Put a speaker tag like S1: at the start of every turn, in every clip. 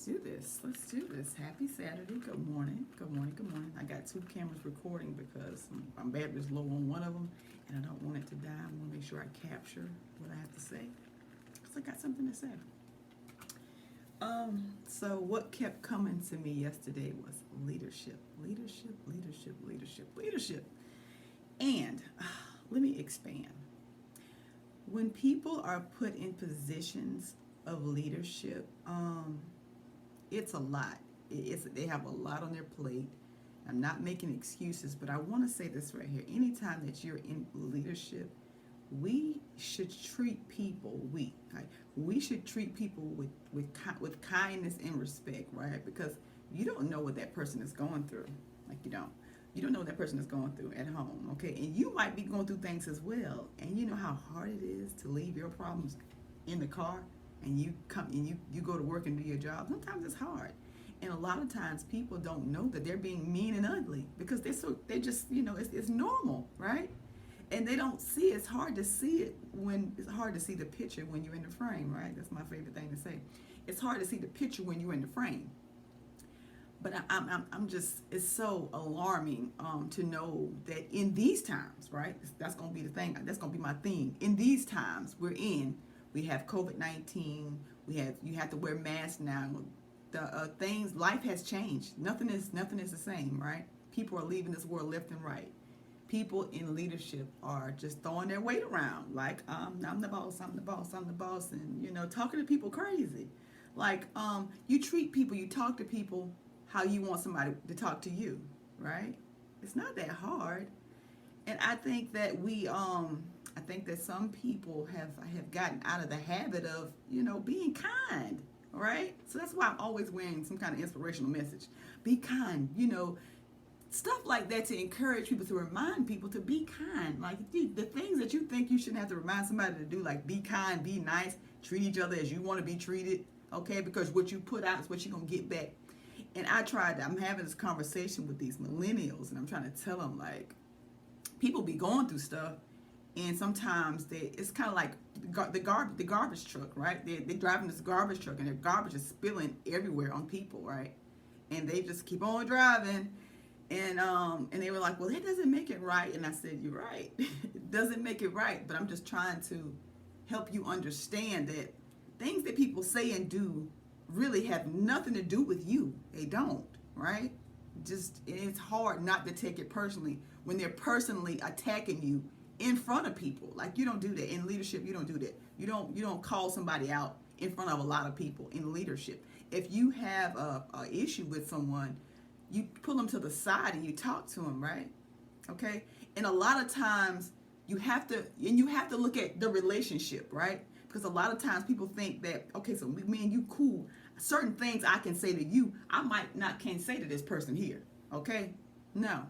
S1: do this. Let's do this. Happy Saturday. Good morning. Good morning. Good morning. I got two cameras recording because my battery's low on one of them and I don't want it to die. I want to make sure I capture what I have to say because I got something to say. So what kept coming to me yesterday was leadership. Leadership, leadership, leadership, leadership. And let me expand. When people are put in positions of leadership, it's a lot. They have a lot on their plate. I'm not making excuses, but I want to say this right here. Anytime that you're in leadership, we should treat people. We should treat people with kindness and respect, right? Because you don't know what that person is going through. Like you don't know what that person is going through at home, okay? And you might be going through things as well. And you know how hard it is to leave your problems in the car and you come and you go to work and do your job. Sometimes it's hard. And a lot of times people don't know that they're being mean and ugly because they're just, it's normal, right? And they don't see it. It's hard to see it it's hard to see the picture when you're in the frame, right? That's my favorite thing to say. It's hard to see the picture when you're in the frame. But I'm just, it's so alarming to know that in these times, right? That's going to be the thing. That's going to be my theme. In these times we have COVID-19. You have to wear masks now. The things, life has changed. Nothing is the same, right? People are leaving this world left and right. People in leadership are just throwing their weight around like I'm the boss, I'm the boss, I'm the boss, and talking to people crazy. Like you treat people, you talk to people how you want somebody to talk to you, right? It's not that hard. And I think that I think that some people have gotten out of the habit of being kind, right? So that's why I'm always wearing some kind of inspirational message. Be kind, stuff like that, to encourage people, to remind people to be kind. Like the things that you think you shouldn't have to remind somebody to do, like be kind, be nice, treat each other as you want to be treated, okay? Because what you put out is what you're going to get back. And I'm having this conversation with these millennials, and I'm trying to tell them, like, people be going through stuff, and sometimes it's kind of like the garbage truck, right? They're driving this garbage truck, and their garbage is spilling everywhere on people, right? And they just keep on driving. And they were like, well, that doesn't make it right. And I said, you're right. It doesn't make it right. But I'm just trying to help you understand that things that people say and do really have nothing to do with you. They don't, right? It's hard not to take it personally when they're personally attacking you in front of people. Like, you don't do that. In leadership, you don't do that. You don't call somebody out in front of a lot of people in leadership. If you have a issue with someone, you pull them to the side and you talk to them, right? Okay? And a lot of times you have to look at the relationship, right? Because a lot of times people think that, okay, so me and you cool. Certain things I can say to you, I might not can say to this person here, okay? No.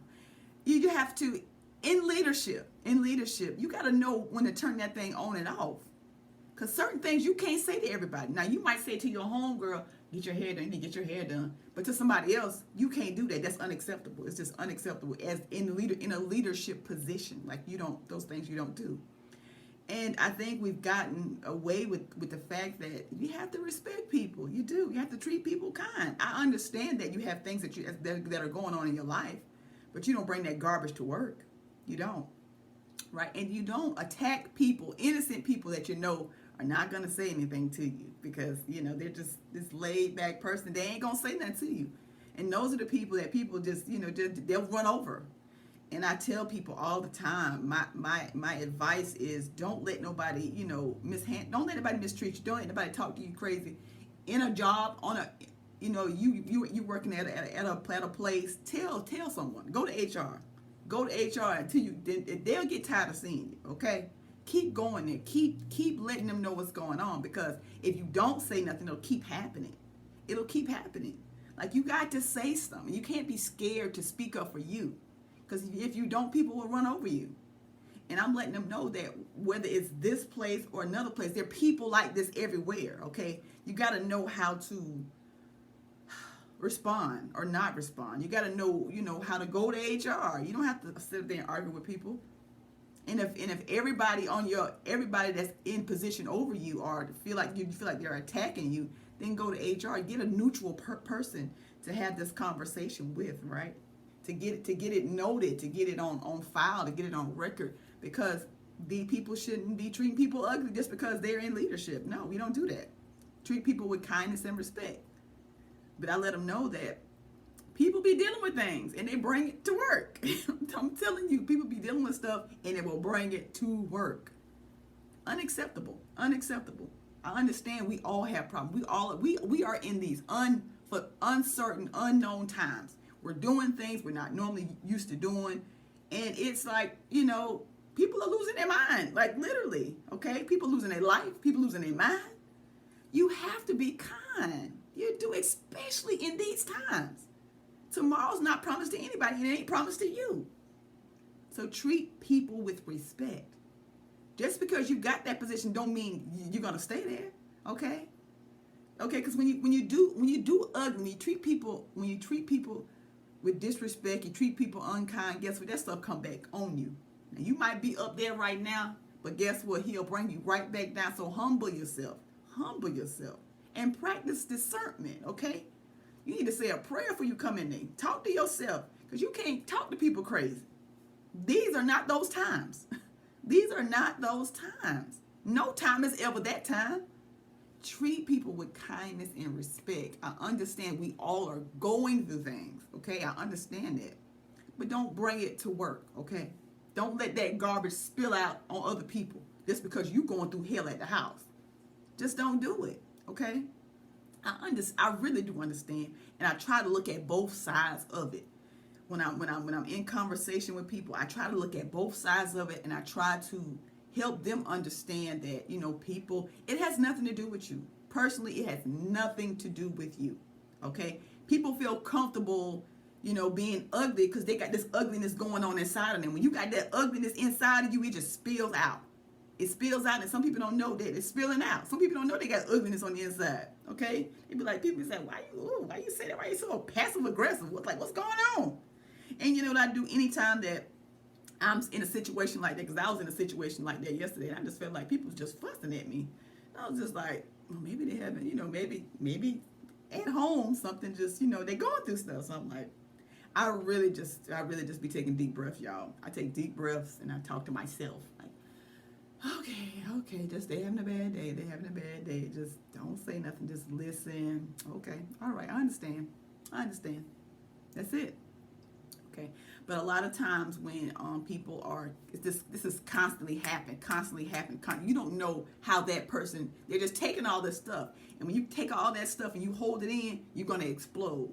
S1: You have to, in leadership, you got to know when to turn that thing on and off. Because certain things you can't say to everybody. Now, you might say to your homegirl, get your hair done, you need to get your hair done. But to somebody else, you can't do that. That's unacceptable. It's just unacceptable as in a leadership position. Like, those things you don't do. And I think we've gotten away with the fact that you have to respect people. You do. You have to treat people kind. I understand that you have things that are going on in your life, but you don't bring that garbage to work. You don't. Right? And you don't attack people, innocent people that are not going to say anything to you because, they're just this laid back person. They ain't going to say nothing to you. And those are the people that people just, they'll run over. And I tell people all the time, my advice is don't let nobody, don't let anybody mistreat you. Don't let anybody talk to you crazy. In a job, you working at a place, tell someone. Go to HR. Go to HR until they'll get tired of seeing you, okay? Keep going there. Keep letting them know what's going on, because if you don't say nothing, it'll keep happening. It'll keep happening. Like, you got to say something. You can't be scared to speak up for you, because if you don't, people will run over you. And I'm letting them know that whether it's this place or another place, there are people like this everywhere, okay? You got to know how to respond or not respond. You got to know, how to go to HR. You don't have to sit there and argue with people. And if everybody that's in position over you feel like they're attacking you, then go to HR. Get a neutral person to have this conversation with, right? To get it noted, to get it on file, to get it on record, because the people shouldn't be treating people ugly just because they're in leadership. No, we don't do that. Treat people with kindness and respect. But I let them know that people be dealing with things and they bring it to work. I'm telling you, people be dealing with stuff and they will bring it to work. Unacceptable. Unacceptable. I understand we all have problems. We are in these uncertain, unknown times. We're doing things we're not normally used to doing. And it's like, people are losing their mind. Like literally, okay? People losing their life, people losing their mind. You have to be kind. You do, especially in these times. Tomorrow's not promised to anybody, and it ain't promised to you. So treat people with respect. Just because you got that position don't mean you're gonna stay there. Okay? Okay, because when you do ugly, when you treat people with disrespect, you treat people unkind, guess what? That stuff come back on you. Now you might be up there right now, but guess what? He'll bring you right back down. So humble yourself. Humble yourself. And practice discernment, okay? You need to say a prayer before you come in there. Talk to yourself, because you can't talk to people crazy. These are not those times. These are not those times. No time is ever that time. Treat people with kindness and respect. I understand we all are going through things, okay? I understand that. But don't bring it to work, okay? Don't let that garbage spill out on other people just because you're going through hell at the house. Just don't do it, okay? I really do understand, and I try to look at both sides of it. When I'm in conversation with people, I try to look at both sides of it, and I try to help them understand that, people, it has nothing to do with you. Personally, it has nothing to do with you, okay? People feel comfortable, being ugly because they got this ugliness going on inside of them. When you got that ugliness inside of you, it just spills out. It spills out, and some people don't know that it's spilling out. Some people don't know they got ugliness on the inside. Okay, people say, why you say that? Why you so passive aggressive? What's going on? And you know what I do anytime that I'm in a situation like that, because I was in a situation like that yesterday, and I just felt like people was just fussing at me. I was just like, well, maybe they haven't, maybe at home something just, they going through stuff. So I'm like, I really just be taking deep breaths, y'all. I take deep breaths and I talk to myself. Okay, just they having a bad day. Just don't say nothing, just listen. Okay, all right, I understand. That's it. Okay, but a lot of times when people are, this is constantly happening. You don't know how that person, they're just taking all this stuff. And when you take all that stuff and you hold it in, you're going to explode.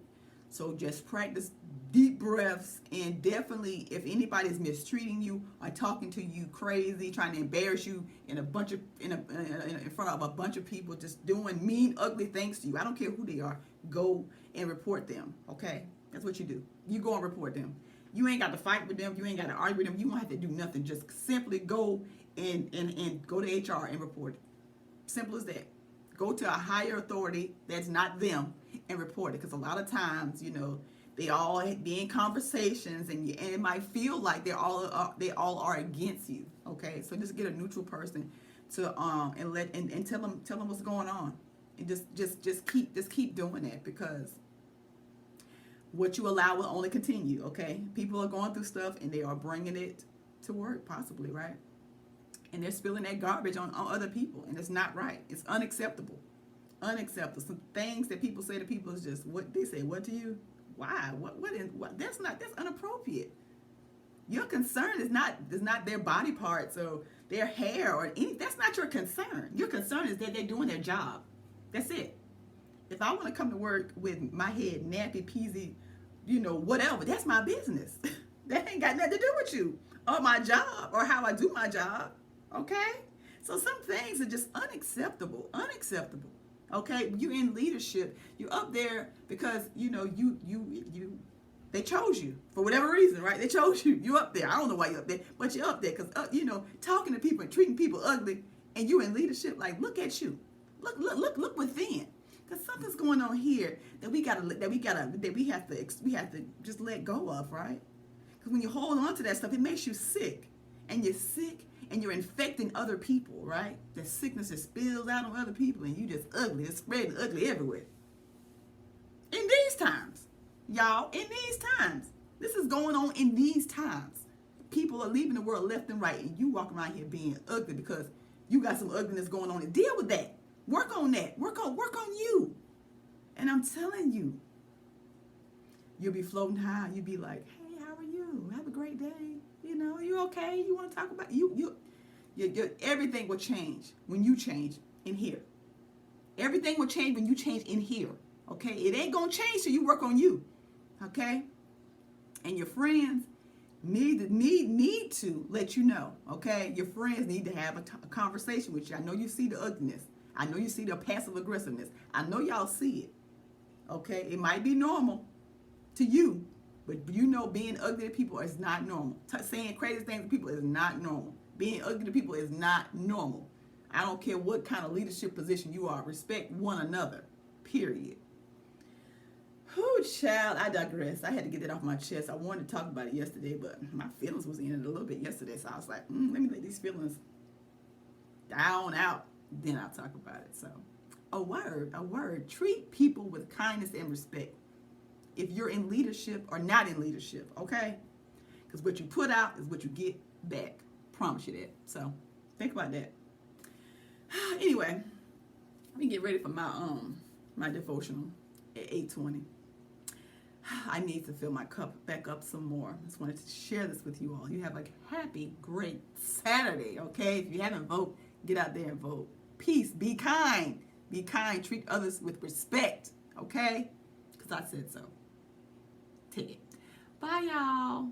S1: So just practice deep breaths, and definitely if anybody's mistreating you or talking to you crazy, trying to embarrass you in front of a bunch of people, just doing mean, ugly things to you, I don't care who they are, go and report them, okay? That's what you do. You go and report them. You ain't got to fight with them. You ain't got to argue with them. You won't have to do nothing. Just simply go and go to HR and report it. Simple as that. Go to a higher authority that's not them and report it. Because a lot of times, they all be in conversations, and it might feel like they all are against you. Okay, so just get a neutral person to and tell them what's going on, and just keep doing that, because what you allow will only continue. Okay, people are going through stuff and they are bringing it to work, possibly, right? And they're spilling that garbage on other people, and it's not right. It's unacceptable. Some things that people say to people is just what they say. What to you? Why? What? That's inappropriate. Your concern is not their body parts or their hair or any. That's not your concern. Your concern is that they're doing their job. That's it. If I want to come to work with my head nappy peasy, whatever, that's my business. That ain't got nothing to do with you or my job or how I do my job. Okay? So some things are just unacceptable. Okay? You're in leadership. You're up there because, they chose you for whatever reason, right? They chose you. You're up there. I don't know why you're up there, but you're up there because, talking to people and treating people ugly, and you're in leadership. Like, look at you. Look within. Because something's going on here that we have to just let go of, right? Because when you hold on to that stuff, it makes you sick. and you're sick and you're infecting other people, right? The sickness just spills out on other people and you just ugly. It's spreading ugly everywhere. In these times, y'all, in these times. This is going on in these times. People are leaving the world left and right, and you walk around here being ugly because you got some ugliness going on. And deal with that. Work on that. Work on you. And I'm telling you, you'll be floating high. You'll be like, hey, how are you? Have a great day. You know, you okay? You want to talk about everything will change when you change in here. Everything will change when you change in here. Okay? It ain't gonna change till you work on you. Okay? And your friends need to let you know, okay? Your friends need to have a conversation with you. I know you see the ugliness. I know you see the passive aggressiveness. I know y'all see it, okay? It might be normal to you, but you know being ugly to people is not normal. Saying crazy things to people is not normal. Being ugly to people is not normal. I don't care what kind of leadership position you are. Respect one another, period. Oh, child, I digress. I had to get that off my chest. I wanted to talk about it yesterday, but my feelings was in it a little bit yesterday. So I was like, let me let these feelings down out. Then I'll talk about it. So a word. Treat people with kindness and respect. If you're in leadership or not in leadership, okay? Because what you put out is what you get back. Promise you that. So think about that. Anyway, let me get ready for my devotional at 8:20. I need to fill my cup back up some more. Just wanted to share this with you all. You have a happy, great Saturday, okay? If you haven't voted, get out there and vote. Peace. Be kind. Be kind. Treat others with respect, okay? Because I said so. Take it. Bye, y'all.